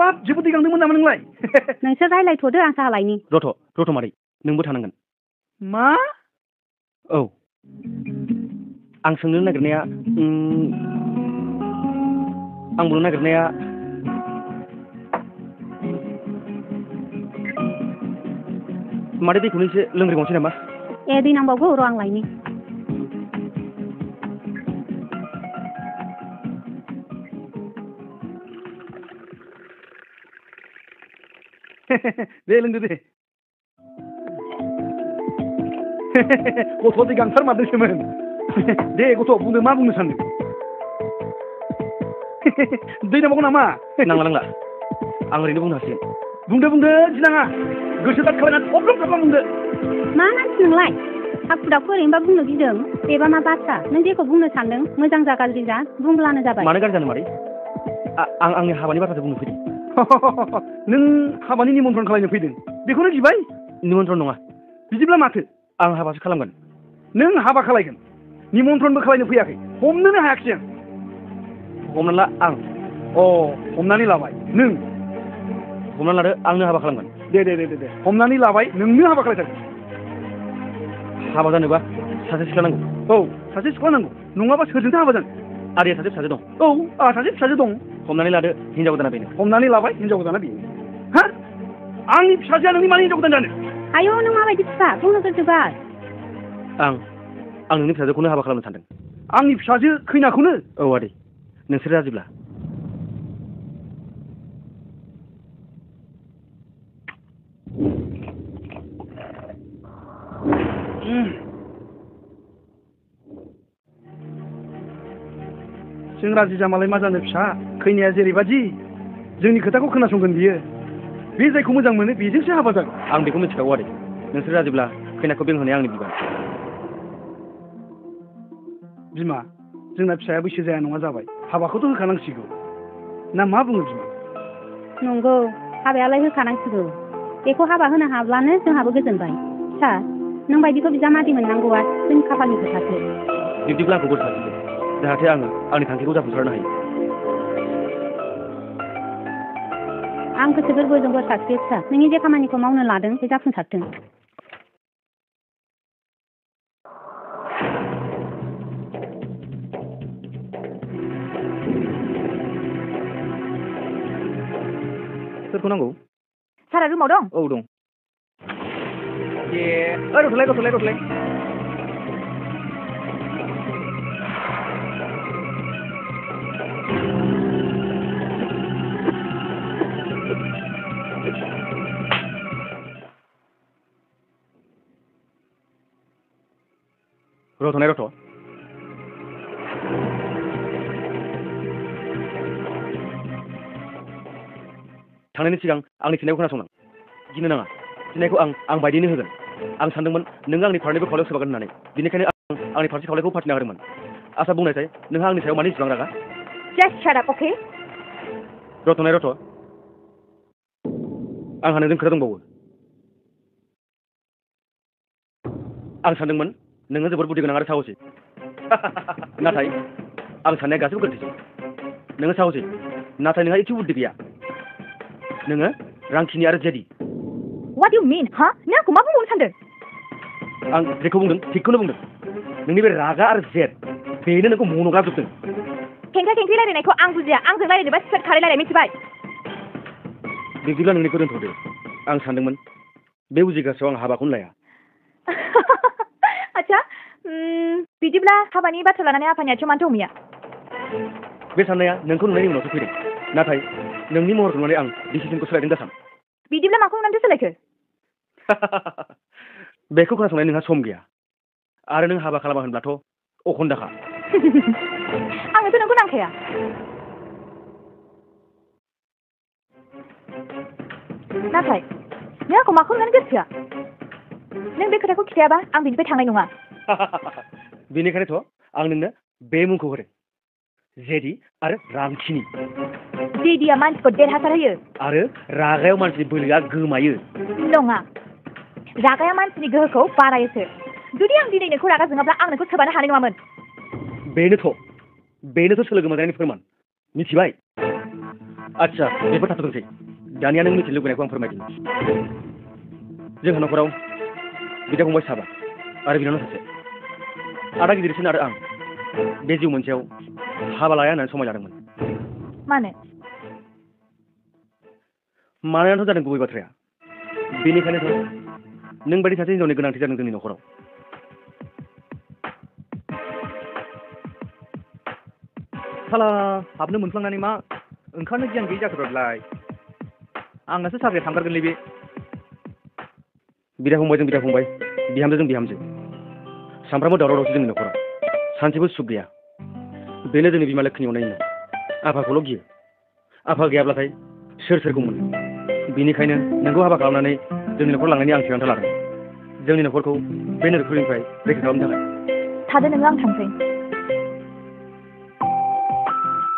हाबाब जेबो दै गांदोंमोन नामा नोंलाय? नोंसोर रायलायथ'दो आं साहा लायनि। रथ' मादै नोंबो थानांगोन। मा? औ आं सोंनो नागिरनाया आं बुंनो नागिरनाया मादै दैखौनो एसे लोंग्रोबावनोसै नामा? ए दै नांबावगौ र' आं लायनि। दे लोंदो दे। गथ' दै गांथार मारदोंसोमोन। दे गथ' बुंदो मा बुंनो सानदों? दै नांबावगौ नामा? नांला आं ओरैनो बुंनो हासिगोन। बुंदो गिनाङा गोसो दाद खालायना थब्लं बुंदो। मा मानसि नोंलाय? हाखु दाखु ओरैनोबा बुंनो गिदों। बेबा मा बाथ्रा? नों जेखौ बुंनो सानदों मोजां जा गाज्रि जा बुंब्लानो जाबाय। मानो गाज्रि जानो मादै? आं आंनि हाबानि बाथ्रासो बुंनो फैदों। नों हाबानि निमन्त्रन खालायनो फैदों बेखौनो गिबाय? निमन्त्रन नङा। बिदिब्ला माथो? आं हाबासो खालामगोन। नों हाबा खालायगोन निमन्त्रनबो खालायनो फैयाखै हमनोनो हायाखिसै आं। हमनानै ला आं। हमनानै लाबाय नों। हमनानै लादो आंनो हाबा खालामगोन। दे हमनानै लाबाय नोंनो हाबा खालायथारगोन। हाबा जानोबा सासे सिख्ला नांगौ। औ सासे सिख्ला नांगौ नङाबा सोरजोंथो हाबा जानो? आदैया सासे फिसाजो दं। औ आंहा सासे फिसाजो दं। हमनानै लादो हिनजाव गोदाना बेनो। हमनानै लाबाय हिनजाव गोदाना बेनो। हा आंनि फिसाजोआ नोंनि माने हिनजाव गोदान जानो? आयौ नों माबायदि फिसा बुंनो गोसोबाय। आं नोंनि फिसाजोखौनो हाबा खालामनो सानदों। आंनि फिसाजो खैनाखौनो? औ आदै नोंसोर राजिब्ला। जों राजि जामालाय मा जानो फिसा खैनाया जेरैबादि जोंनि खोथाखौ खोनासंगोन बियो। बे जायखौ मोजां मोनो बेजोंसो हाबा जागोन। आं बेखौ मिथिखागौ आदै नोंसोर राजिब्ला खैनाखौ बेंहोनाया आंनि बिबान। बिमा जोंना फिसाया बैसो जाया नङा जाबाय हाबाखौथ' होखानांसिगौ ना मा बुङो बिमा? नंगौ हाबायालाय होखानांसिगौ। बेखौ हाबा होनो हाब्लानो जोंहाबो गोजोनबाय। फिसा नों बायदिखौ बिजामादै मोननांगौआ जोंनि खाफालनि खोथासो। बिब्दिब्ला आंखौ बोर सारस्रिदो जाहाथे आङो आंनि थांखिखौ जाफुंसारनो हायो। आं गोसो गोरबोजों बोर सारस्रियो फिसा नोंनि जे खामानिखौ मावनो लादों बे जाफुंसारथों। सोरखौ नांगौ? सारा रुमाव दं? औ दं। रथलाय रथ' थांनायनि सिगां आंनि फिननायखौ खोनासंनां। गिनो नाङा फिननायखौ आं बायदिनो होगोन। आं सानदोंमोन नों आंनि फारनैबो खावलायाव सोबागोन होननानै बेनिखायनो आं आंनि फारसे खावलायखौ फाथिना होदोंमोन। आसा बुंनायसाय नोंहा आंनि सायाव मानो इसेबां रागा? Just shut up, okay? रथ' आंहा नोंजों खोथा दंबावो। आं सानदोंमोन नोङो जोबोद बुद्धि गोनां आरो साहसि नाथाय आं साननाया गासैबो गोरोन्थिसै। नोङो साहसि नाथाय नोंहा एसे बुद्धि गैया। नोङो रांखिनि आरो जेदि। What do you mean, huh? नों आंखौ मा बुंबावनो सानदों? आं जेखौ बुंदों थिगखौनो बुंदों। नोंनि बे रागा आरो जेद बेनो नोंखौ मन'ग्लाबजोबदों। खेंख्रा-खेंख्रि रायलायनायखौ आं बुजिया। आंजों रायलायनोबा स्ट्रेट खारै रायलाय मिथिबाय? बिब्दिब्ला नोंनिखौ दोनथ'दो। आं सानदोंमोन बे उजिगासेयाव आं हाबाखौनो लाया। आच्छा बिदिब्ला हाबानि बाथ्रा लानानै आफानि आथिङाव मानो दंहैया? बे साननाया नोंखौ नुनायनि उनावसो फैदों नाथाय नोंनि महरखौ नुनानै आं डिसिसनखौ सोलायदों दासान। बिदिब्ला माखौ नुनानैथो सोलायखो? बेखौ खोनासंनाय नोंहा सम गैया आरो नों हाबा खालामा होनब्लाथ' अखन्दाखा। आंनोथ' नोंखौ नांखाया। नाथाय नों आंखौ माखौ नुनानै गोसोआ? नों बे खोथाखौ खिथायाबा आं बेनिफ्राय थांनाय नङा। बेनिखायनोथ' आं नोंनो बे मुंखौ होदों जेदि आरो रांखिनि। जेदिया मानसिखौ देरहासार होयो आरो रागायाव मानसिनि बोलोआ गोमायो। नङा रागाया मानसिनि गोहोखौ बारायोसो। जुदि आं दिनै नोंखौ रागा जोङाब्ला आं नोंखौ सोबानो हानाय नङामोन। बेनोथ' सोलो गोमाजानायनि फोरमान मिथिबाय? आच्छा बेफोर थाथ'थोंसै दानिया नों मिथिनो लुबैनायखौ आं फोरमायदों जोंहा न'खराव बिदा फंबाय साबा आरो बिनानाव सासे आदा गिदिरसिन आरो आं बे जिउ मोनसेयाव हाबा लाया होननानै समाय लादोंमोन मानोनाथ' जादों गुबै बाथ्राया बेनिखायनोथ' नों बायदि सासे हिनजावनि गोनांथि जादों जोंनि न'खराव साला हाबनो मोनफ्लांनानै मा ओंखारनो गियान गैयि जाखोब्लालाय आंनासो साख्रिया थांगारगोनलै बे बिदा फंबायजों बिदा फंबाय बिहामजोजों बिहामजो सानफ्रामबो दावराव दावसि जोंनि न'खराव सानसेबो सुख गैया बेनो जोंनि बिमा लोक्षिनि अननायनि आफाखौल' गियो आफा गैयाब्लाथाय सोर सोरखौ मोनो बेनिखायनो नोंखौ हाबा खालामनानै जोंनि न'खराव लांनायनि आं थिरांथा लादों जोंनि न'खरखौ बे नोरखुलिनिफ्राय रैखा खालामनो थाखाय थादो नोङो आं थांसै